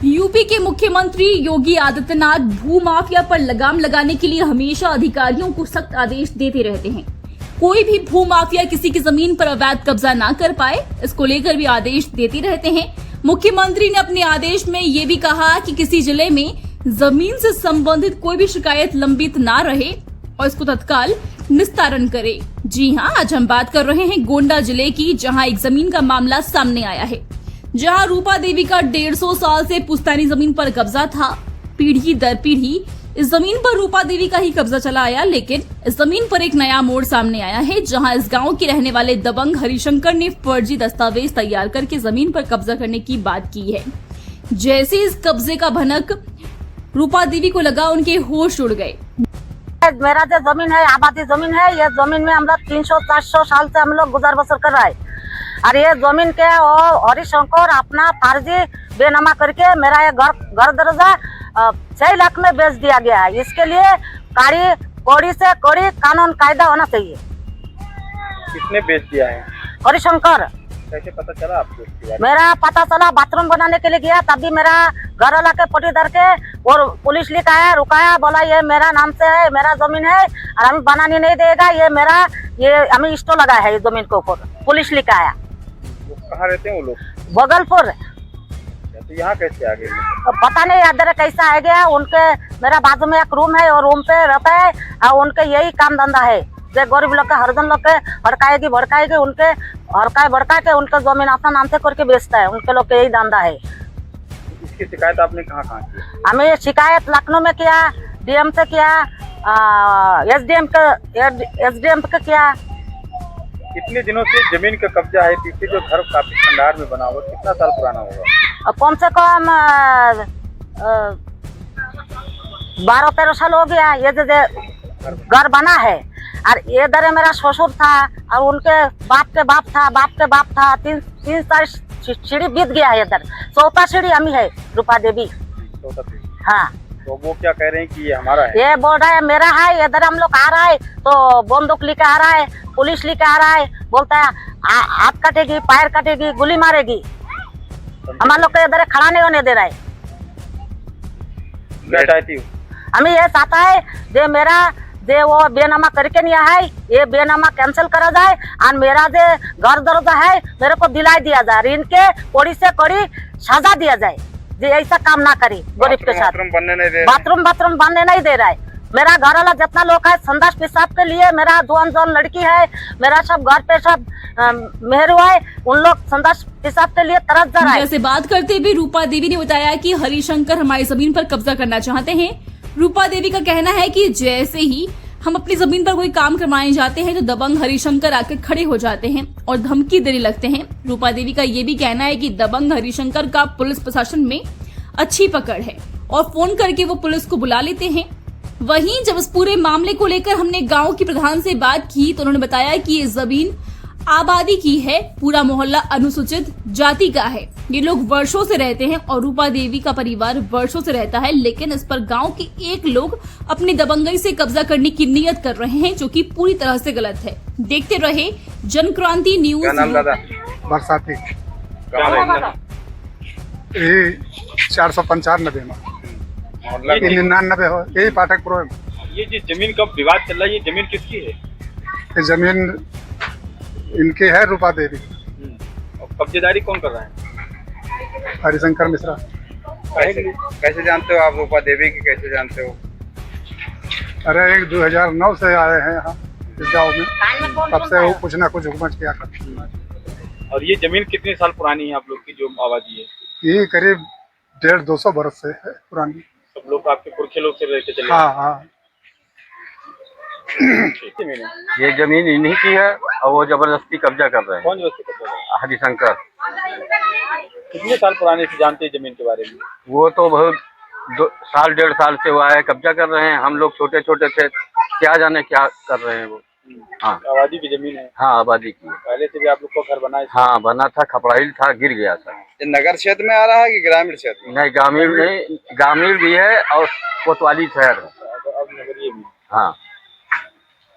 UP के मुख्यमंत्री योगी आदित्यनाथ भू माफिया पर लगाम लगाने के लिए हमेशा अधिकारियों को सख्त आदेश देते रहते हैं। कोई भी भू माफिया किसी की जमीन पर अवैध कब्जा ना कर पाए, इसको लेकर भी आदेश देते रहते हैं। मुख्यमंत्री ने अपने आदेश में ये भी कहा कि किसी जिले में जमीन से संबंधित कोई भी शिकायत लंबित ना रहे और इसको तत्काल निस्तारण करे। जी हां, आज हम बात कर रहे हैं गोंडा जिले की, जहां एक जमीन का मामला सामने आया है, जहां रूपा देवी का 150 साल से पुश्तैनी जमीन पर कब्जा था। पीढ़ी दर पीढ़ी इस जमीन पर रूपा देवी का ही कब्जा चला आया, लेकिन इस जमीन पर एक नया मोड़ सामने आया है, जहां इस गांव के रहने वाले दबंग हरिशंकर ने फर्जी दस्तावेज तैयार करके जमीन पर कब्जा करने की बात की है। जैसे इस कब्जे का भनक रूपा देवी को लगा, उनके होश उड़ गए। मेरा जो जमीन है, आबादी जमीन है, ये जमीन में हम लोग 300-400 साल से हम लोग गुजर बसर कर रहा है। और ये जमीन के हरिशंकर अपना फर्जी बेनामा करके मेरा ये घर दर्जा 6 लाख में बेच दिया गया है। इसके लिए कड़ी से कड़ी कानून कायदा होना चाहिए। किसने बेच दिया है? हरिशंकर। कैसे पता चला आपको इसके बारे में? मेरा पता चला, बाथरूम बनाने के लिए गया, तभी मेरा घर वाला के पटीदार के और पुलिस लेकर आया, रुकाया, बोला ये मेरा नाम से है, मेरा जमीन है और हमें बनाने नहीं देगा, ये हमें स्टो लगा है ये जमीन के ऊपर। पुलिस लेकर आया। कहाँ रहते हैं वो लोग? बगलपुर। तो यहाँ कैसे आ गए? पता नहीं इधर कैसा आ गया। उनके मेरा बाजू में एक रूम है और रूम पे रहता है और उनके यही काम धंधा है, जो गरीब लोग के हरजन लोग के हड़काएगी भड़काएगी, उनके हड़काए भड़का के उनके जमीन अपना नाम से करके बेचता है। उनके लोग के यही धंधा है। इसकी शिकायत आपने कहाँ की? हमें शिकायत लखनऊ में किया, डीएम से किया, एसडीएम का किया। कितने दिनों से जमीन का कब्जा है? पीछे जो घर काफी खंडार में बना हुआ, कितना साल पुराना होगा? कम से कम 12-13 साल हो गया ये जो घर बना है। और ये दरे मेरा ससुर था और उनके बाप के बाप था। तीन साल सीढ़ी बीत गया है। इधर 4था सीढ़ी हमी है, रूपा देवी। हाँ, तो वो क्या कह रहे हैं कि ये हमारा है? ये बोल रहा है मेरा है। इधर हम लोग आ रहा है तो बंदूक लेके आ रहा है, पुलिस लेके आ रहा है, बोलता है हाथ काटेगी, पैर काटेगी, गोली मारेगी। हमारे लोग को इधर खड़ा नहीं होने दे रहा है। क्या चाहती हूँ? हमें ये चाहता है जो मेरा जो वो बेनामा करके नहीं है, ये बेनामा कैंसिल करा जाए और मेरा जो घर दर्जा है मेरे को दिलाई दिया जाए। इनके कड़ी से कड़ी सजा दिया जाए, जो ऐसा काम ना करे गरीब के साथ। बाथरूम बनने नहीं दे रहा है। मेरा घर वाला जितना लोग है संडास पेशाब के लिए, मेरा जवान लड़की है, मेरा सब घर पे सब मेहरू है, उन लोग संडास पेशाब के लिए तरस जा रहा है। जैसे बात करते हुए रूपा देवी ने बताया कि हरिशंकर हमारी जमीन पर कब्जा करना चाहते हैं। रूपा देवी का कहना है कि जैसे ही हम अपनी जमीन पर कोई काम करवाने जाते हैं तो दबंग हरिशंकर आकर खड़े हो जाते हैं और धमकी देने लगते हैं। रूपा देवी का ये भी कहना है कि दबंग हरिशंकर का पुलिस प्रशासन में अच्छी पकड़ है और फोन करके वो पुलिस को बुला लेते हैं। वहीं जब इस पूरे मामले को लेकर हमने गांव की प्रधान से बात की तो उन्होंने बताया कि ये जमीन आबादी की है, पूरा मोहल्ला अनुसूचित जाति का है। ये लोग वर्षों से रहते हैं और रूपा देवी का परिवार वर्षों से रहता है, लेकिन इस पर गांव के एक लोग अपनी दबंगई से कब्जा करने की नियत कर रहे हैं, जो कि पूरी तरह से गलत है। देखते रहे जनक्रांति न्यूज। क्या नाम दादा? बरसाती। ये 495 में 99 हो, यही पाठकपुर। ये जो जमीन का विवाद चल रहा है, ये जमीन किसकी है? ये जमीन इनकी है, रूपा देवी। और कब्जेदारी कौन कर रहा है? हरिशंकर मिश्रा। कैसे जानते हो आप रूपा देवी की? कैसे जानते हो? अरे 2009 से आए हैं यहाँ इस गाँव में, तब से वो कुछ ना कुछ हुकूमत किया करते। और ये जमीन कितने साल पुरानी है आप लोग की जो आबादी है? ये करीब 150-200 बरस से है पुरानी। सब लोग आपके पुरखे लोग से रहते चले? हाँ। ये जमीन इन्हीं की है और वो जबरदस्ती कब्जा कर रहे हैं। कौन जबरदस्ती कब्जा कर रहा है? हरिशंकर। कितने साल पुराने से जानते हैं जमीन के बारे में? वो तो बहुत 1.5 साल से वो आए कब्जा कर रहे हैं। हम लोग छोटे छोटे थे, क्या जाने क्या कर रहे हैं वो। हाँ, आबादी की जमीन है? हाँ, आबादी की। पहले से भी आप लोग का घर बना है? हाँ, बना था, खपड़ाइल था, गिर गया था। ये नगर क्षेत्र में आ रहा है कि ग्रामीण क्षेत्र में? नहीं, ग्रामीण भी है और कोतवाली शहर है। तो अब नगरीय भी? हाँ।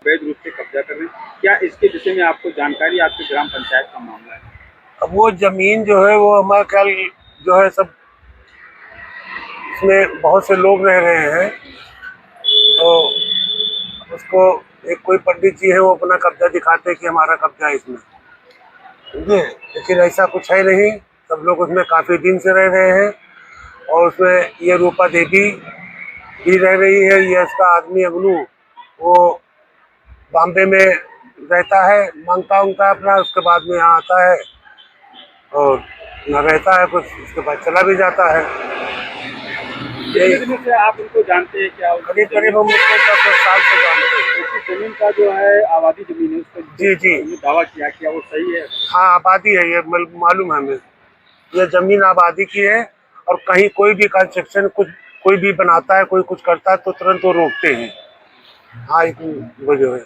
अवैध रूप से कब्जा कर रहे हैं। क्या इसके विषय में आपको जानकारी? आपके ग्राम पंचायत का मामला है? अब वो जमीन जो है वो हमारा ख्याल जो है सब उसमें बहुत से लोग रह रहे हैं, तो उसको एक कोई पंडित जी है वो अपना कब्जा दिखाते हैं कि हमारा कब्जा है इसमें, समझे। लेकिन ऐसा कुछ है नहीं, सब लोग उसमें काफ़ी दिन से रह रहे हैं। और उसमें ये रूपा देवी भी रह रही है, ये इसका आदमी अगनू, वो बॉम्बे में रहता है, मांगता उंगता है अपना, उसके बाद में यहाँ आता है और यहाँ रहता है कुछ, उसके बाद चला भी जाता है। कितने दिनों से आप उनको जानते हैं क्या? करीब करीब हम उसको 10 साल से जानते हैं। उसकी जमीन का जो है आबादी जमीन है उसका जी। दावा किया क्या वो सही है? हाँ, आबादी है, ये मालूम है हमें, ये जमीन आबादी की है। और कहीं कोई भी कंस्ट्रक्शन कुछ कोई भी बनाता है, कोई कुछ करता है तो तुरंत वो रोकते हैं। हाँ, एक वजह है।